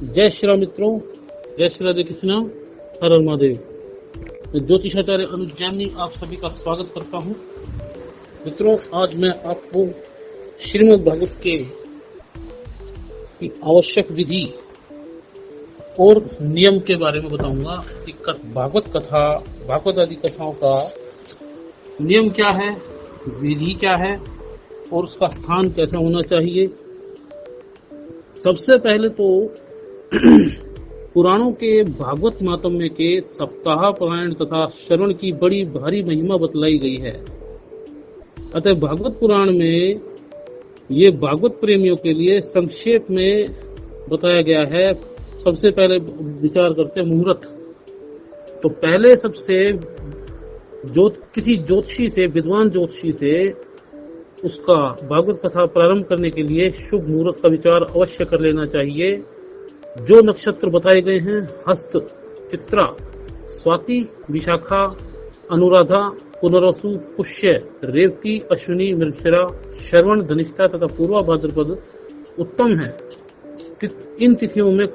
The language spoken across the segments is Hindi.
जय श्री राम मित्रों, जय श्री राधे कृष्णा, हर हर महादेव। मैं ज्योतिषाचार्य अनुज जैमिनी आप सभी का स्वागत करता हूं। मित्रों, आज मैं आपको श्रीमद् भागवत के आवश्यक विधि और नियम के बारे में बताऊंगा कि भागवत कथा, भागवत आदि कथाओं का नियम क्या है, विधि क्या है और उसका स्थान कैसा होना चाहिए। सबसे पहले तो पुराणों के भागवत महात्म्य के सप्ताह पारायण तथा श्रवण की बड़ी भारी महिमा बतलाई गई है। अतः भागवत पुराण में ये भागवत प्रेमियों के लिए संक्षेप में बताया गया है। सबसे पहले विचार करते हैं मुहूर्त। तो पहले सबसे किसी ज्योतिषी से, विद्वान ज्योतिषी से उसका भागवत कथा प्रारंभ करने के लिए शुभ मुहूर्त का विचार अवश्य कर लेना चाहिए। जो नक्षत्र बताए गए हैं, हस्त, चित्रा, स्वाति, विशाखा, अनुराधा, पुनरसु, पुष्य, रेवती, अश्विनी, मृगशिरा, श्रवण, धनिष्ठा तथा पूर्वा भाद्रपद उत्तम है। इन तिथियों में,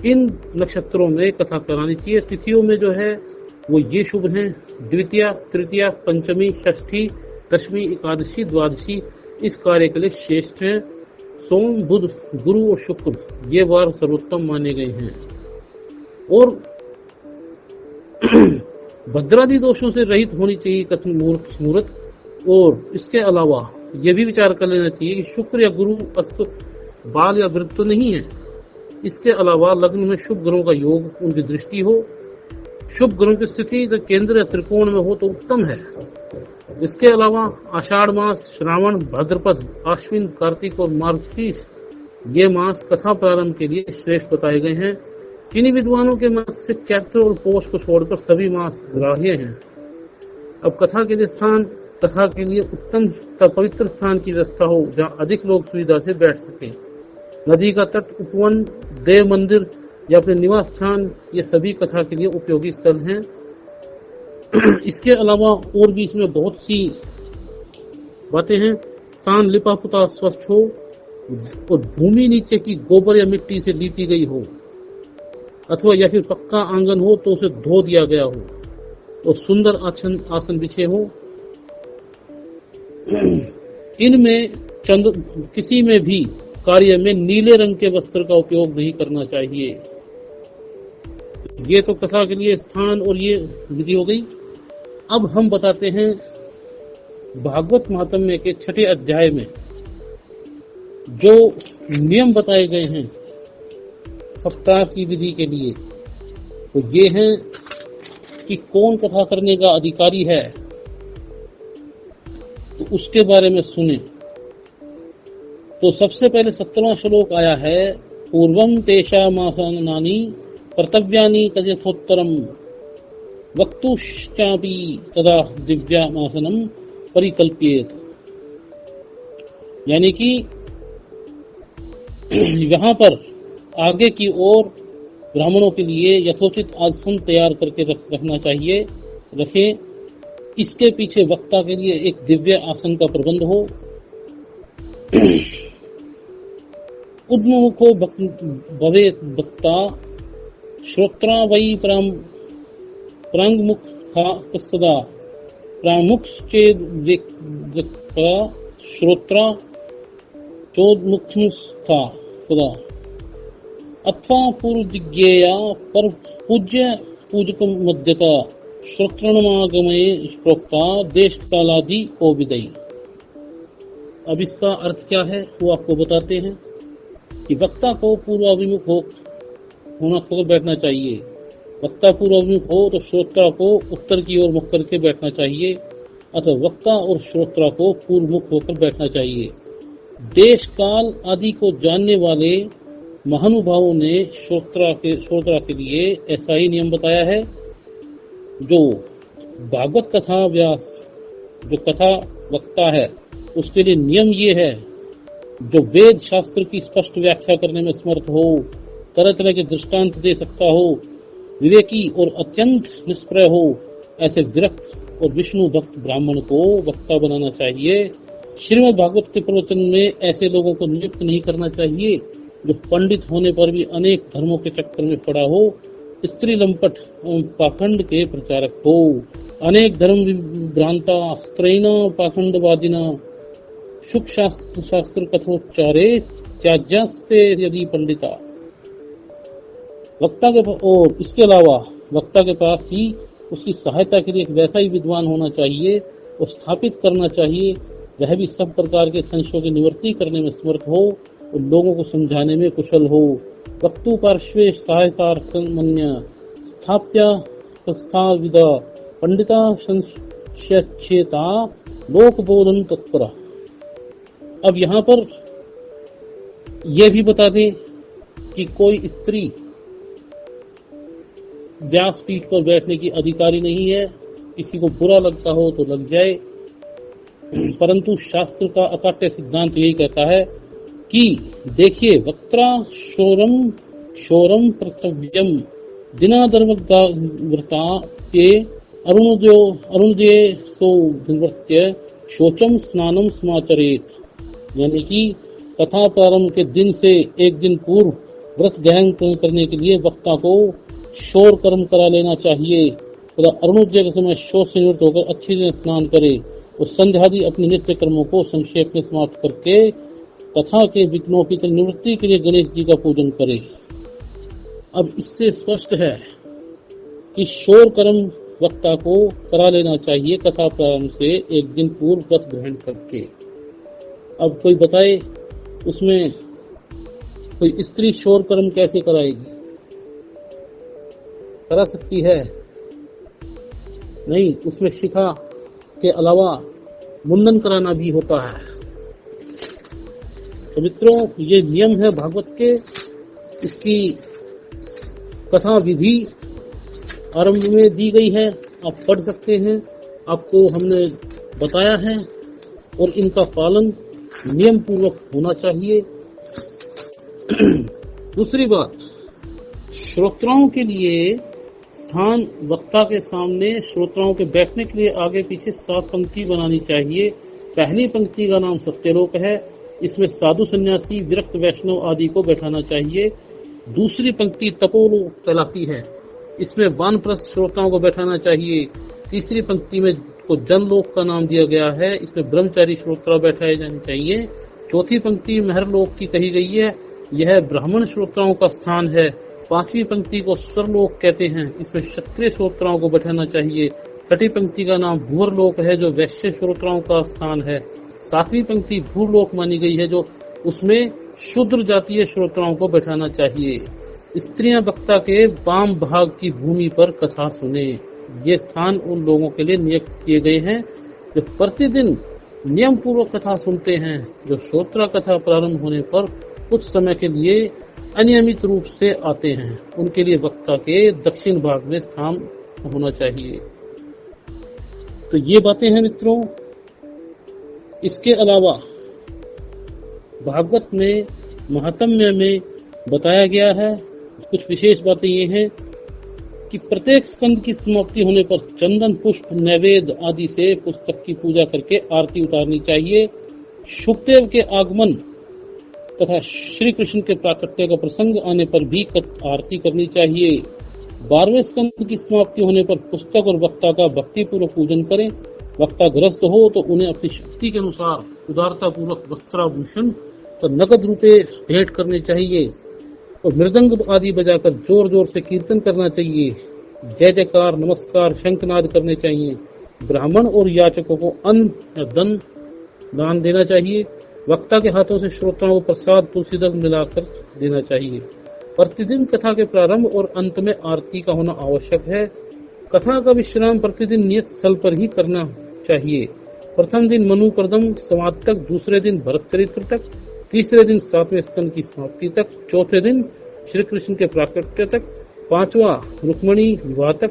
इन नक्षत्रों में कथा करानी चाहिए। तिथियों में जो है वो ये शुभ हैं: द्वितीया, तृतीया, पंचमी, षष्ठी, दशमी, एकादशी, द्वादशी इस कार्य के लिए श्रेष्ठ हैं। सोम, बुध, गुरु और शुक्र ये वार सर्वोत्तम माने गए हैं। और भद्रादि दोषों से रहित होनी चाहिए कथन मुहूर्त। और इसके अलावा यह भी विचार कर लेना चाहिए कि शुक्र या गुरु अस्त बाल या वृत्त तो नहीं है। इसके अलावा लग्न में शुभ ग्रहों का योग, उनकी दृष्टि हो, शुभ ग्रहों की स्थिति केंद्र या त्रिकोण में हो तो उत्तम है। इसके अलावा आषाढ़ मास, श्रावण, भाद्रपद, आश्विन, कार्तिक और मार्गशीर्ष ये मास कथा प्रारंभ के लिए श्रेष्ठ बताए गए हैं। किन्हीं विद्वानों के मत से चैत्र और पौष को छोड़कर सभी मास ग्राह्य हैं। अब कथा के लिए स्थान, कथा के लिए उत्तम पवित्र स्थान की व्यवस्था हो जहाँ अधिक लोग सुविधा से बैठ सके। नदी का तट, उपवन, देव मंदिर या अपने निवास स्थान ये सभी कथा के लिए उपयोगी स्थल हैं। इसके अलावा और भी इसमें बहुत सी बातें हैं। स्थान लिपा पुता स्वच्छ हो और भूमि नीचे की गोबर या मिट्टी से लीपी गई हो, अथवा या फिर पक्का आंगन हो तो उसे धो दिया गया हो और सुंदर आसन बिछे हो। इनमें किसी में भी कार्य में नीले रंग के वस्त्र का उपयोग नहीं करना चाहिए। ये तो कथा के लिए स्थान और ये विधि हो गई। अब हम बताते हैं भागवत महात्म्य के 6ठे अध्याय में जो नियम बताए गए हैं सप्ताह की विधि के लिए, तो ये हैं कि कौन कथा करने का अधिकारी है, तो उसके बारे में सुने। तो सबसे पहले 17वां श्लोक आया है, पूर्वम तेषामासनानि कर्तव्यानि तद्यथोत्तरम वक्तुश्चापि तदा दिव्यामासनम परिकल्प्येत। यानी कि यहाँ पर आगे की ओर ब्राह्मणों के लिए यथोचित आसन तैयार करके रखना चाहिए, रखें। इसके पीछे वक्ता के लिए एक दिव्य आसन का प्रबंध हो। उद्मुखो भवेत् वक्ता, श्रोत्रा वै प्रांगमुखा कस्तदा, प्रामुखश्चेद्वक्ता श्रोत्रा चोद्मुखस्था तदा, अथवा पूर्वदिज्ञेया पर पूज्य पूजकम मध्यता श्रोत्रणमागमये प्रोक्ता देश कालादि को विदयी। अब इसका अर्थ क्या है वो आपको बताते हैं कि वक्ता को पूर्वाभिमुख होकर बैठना चाहिए। वक्ता पूर्वाभिमुख हो तो श्रोता को उत्तर की ओर मुख करके बैठना चाहिए, अथवा वक्ता और श्रोता को पूर्वमुख होकर बैठना चाहिए। देश काल आदि को जानने वाले महानुभावों ने श्रोता के लिए ऐसा ही नियम बताया है। जो भागवत कथा व्यास, जो कथा वक्ता है, उसके लिए नियम ये है, जो वेद शास्त्र की स्पष्ट व्याख्या करने में समर्थ हो, तरह तरह के दृष्टांत दे सकता हो, विवेकी और अत्यंत निष्प्रय हो, ऐसे विरक्त और विष्णु भक्त ब्राह्मण को वक्ता बनाना चाहिए। श्रीमद् भागवत के प्रवचन में ऐसे लोगों को नियुक्त नहीं करना चाहिए जो पंडित होने पर भी अनेक धर्मों के चक्कर में पड़ा हो, स्त्री लंपट एवं पाखंड के प्रचारक हो, अनेक धर्म भ्रांता स्त्रैना पाखंडवादिना शुक शास्त्र कथोच्चारे त्याज्यास्ते यदि पंडिता। वक्ता के और इसके अलावा वक्ता के पास ही उसकी सहायता के लिए एक वैसा ही विद्वान होना चाहिए और स्थापित करना चाहिए, वह भी सब प्रकार के संशयों की निवृत्ति करने में समर्थ हो और लोगों को समझाने में कुशल हो। वक्तु पार्श्वे सहायतार्थमन्य स्थाप्य प्रस्ताविदा पंडिता संशयच्छेता लोकबोधन तत्परा। अब यहाँ पर यह भी बता दें कि कोई स्त्री व्यासपीठ पर बैठने की अधिकारी नहीं है। किसी को बुरा लगता हो तो लग जाए, परंतु शास्त्र का अकाट्य सिद्धांत यही कहता है कि देखिए, वक्त्रा शोरम कर्तव्यम दिनादर्वृता के अरुणोदय सो निवृत्य शोचम स्नानम समाचरेत। यानी कि कथा प्रारंभ के दिन से एक दिन पूर्व व्रत ग्रहण करने के लिए वक्ता को शोर कर्म करा लेना चाहिए तथा अरुणोदय के समय शोर से निवृत्त होकर अच्छी तरह स्नान करे और संध्यादि अपने नित्य कर्मों को संक्षेप में समाप्त करके कथा के विघ्नों की निवृत्ति के लिए गणेश जी का पूजन करे। अब इससे स्पष्ट है कि शोर कर्म वक्ता को करा लेना चाहिए कथा प्रारंभ से एक दिन पूर्व व्रत ग्रहण करके। अब कोई बताए उसमें कोई स्त्री शोर कर्म कैसे कराएगी? करा सकती है? नहीं, उसमें शिखा के अलावा मुंडन कराना भी होता है। तो मित्रों, ये नियम है भागवत के। इसकी कथा विधि आरंभ में दी गई है, आप पढ़ सकते हैं, आपको हमने बताया है और इनका पालन नियम पूर्वक होना चाहिए। दूसरी बात, श्रोताओं के लिए स्थान वक्ता के सामने श्रोताओं के बैठने के लिए आगे पीछे 7 पंक्ति बनानी चाहिए। पहली पंक्ति का नाम सत्यलोक है, इसमें साधु सन्यासी विरक्त वैष्णव आदि को बैठाना चाहिए। दूसरी पंक्ति तपोलोक कहलाती है, इसमें वानप्रस्थ श्रोताओं को बैठाना चाहिए। तीसरी पंक्ति में को जनलोक का नाम दिया गया है, इसमें ब्रह्मचारी श्रोता बैठाए जाने चाहिए। चौथी पंक्ति महरलोक की कही गई है, यह ब्राह्मण श्रोताओं का स्थान है। पांचवी पंक्ति को स्वरलोक कहते हैं, इसमें क्षत्रिय श्रोताओं को बैठाना चाहिए। छठी पंक्ति का नाम भूरलोक है, जो वैश्य श्रोताओं का स्थान है। सातवीं पंक्ति भूरलोक मानी गई है, जो उसमें शूद्र जातीय श्रोताओं को बैठाना चाहिए। स्त्रियां वक्ता के वाम भाग की भूमि पर कथा सुने। ये स्थान उन लोगों के लिए नियुक्त किए गए हैं जो प्रतिदिन नियम पूर्वक कथा सुनते हैं। जो श्रोता कथा प्रारंभ होने पर कुछ समय के लिए अनियमित रूप से आते हैं, उनके लिए वक्ता के दक्षिण भाग में स्थान होना चाहिए। तो ये बातें हैं मित्रों। इसके अलावा भागवत में महात्म्य में बताया गया है कुछ विशेष बातें ये हैं कि प्रत्येक स्कंद की समाप्ति होने पर चंदन पुष्प नैवेद्य आदि से पुस्तक की पूजा करके आरती उतारनी चाहिए। शुकदेव के आगमन तथा श्री कृष्ण के प्राकट्य का प्रसंग आने पर भी आरती करनी चाहिए। 12वें स्कंद की समाप्ति होने पर पुस्तक और वक्ता का भक्ति पूर्वक पूजन करें। वक्ता ग्रस्त हो तो उन्हें अपनी शक्ति के अनुसार उदारता पूर्वक वस्त्राभूषण और नकद रुपए भेंट करने चाहिए और मृदंग आदि बजाकर जोर जोर से कीर्तन करना चाहिए। जय जयकार, नमस्कार, शंखनाद करने चाहिए। ब्राह्मण और याचकों को अन्न या दान देना चाहिए। वक्ता के हाथों से श्रोताओं को प्रसाद तुलसी दल मिलाकर देना चाहिए। प्रतिदिन कथा के प्रारंभ और अंत में आरती का होना आवश्यक है। कथा का विश्राम प्रतिदिन नियत स्थल पर ही करना चाहिए। प्रथम दिन मनु कर्दम समाप्त तक, दूसरे दिन भरत चरित्र तक, तीसरे दिन 7वें स्कंद की समाप्ति तक, चौथे दिन श्री कृष्ण के प्राकट्य तक, 5वां रुक्मणी विवाह तक,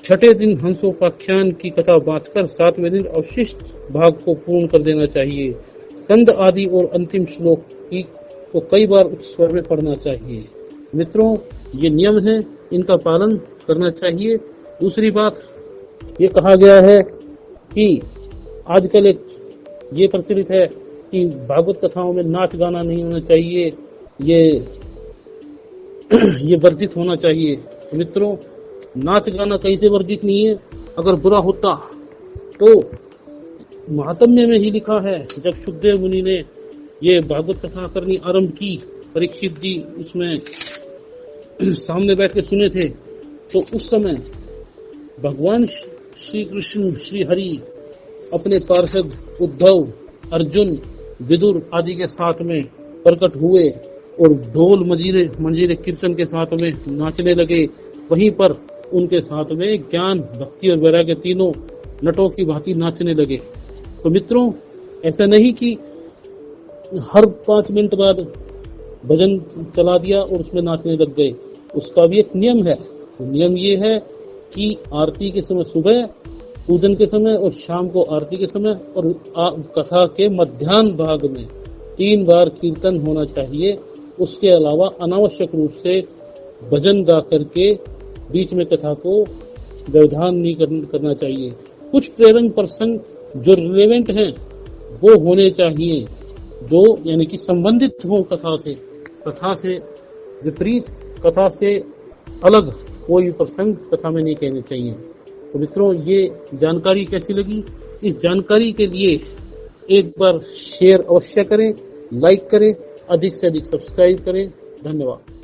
छठे दिन हंसोपाख्यान की कथा बांटकर 7वें दिन अवशिष्ट भाग को पूर्ण कर देना चाहिए। स्कंद आदि और अंतिम श्लोक की को कई बार उच्च स्वर में पढ़ना चाहिए। मित्रों, ये नियम है, इनका पालन करना चाहिए। दूसरी बात, ये कहा गया है कि आजकल एक ये प्रचलित है कि भागवत कथाओं में नाच गाना नहीं होना चाहिए ये वर्जित होना चाहिए। तो मित्रों, नाच गाना कहीं से वर्जित नहीं है। अगर बुरा होता तो महात्म्य में ही लिखा है, जब सुखदेव मुनि ने ये भागवत कथा करनी आरंभ की, परीक्षित जी उसमें सामने बैठ के सुने थे, तो उस समय भगवान श्री कृष्ण श्री हरि अपने पार्षद उद्धव, अर्जुन, विदुर आदि के साथ में प्रकट हुए और ढोल मंजीरे कीर्तन के साथ में नाचने लगे। वहीं पर उनके साथ में ज्ञान, भक्ति और वैराग्य तीनों नटों की भांति नाचने लगे। तो मित्रों, ऐसा नहीं कि हर 5 मिनट बाद भजन चला दिया और उसमें नाचने लग गए। उसका भी एक नियम है। नियम ये है कि आरती के समय सुबह, पूजन के समय और शाम को आरती के समय और कथा के मध्याह्न भाग में 3 बार कीर्तन होना चाहिए। उसके अलावा अनावश्यक रूप से भजन गा करके बीच में कथा को व्यवधान नहीं करना चाहिए। कुछ प्रेरक प्रसंग जो रिलेवेंट हैं वो होने चाहिए, जो यानी कि संबंधित हो कथा से विपरीत, कथा से अलग कोई प्रसंग कथा में नहीं कहने चाहिए। तो मित्रों, ये जानकारी कैसी लगी? इस जानकारी के लिए एक बार शेयर अवश्य करें, लाइक करें, अधिक से अधिक सब्सक्राइब करें। धन्यवाद।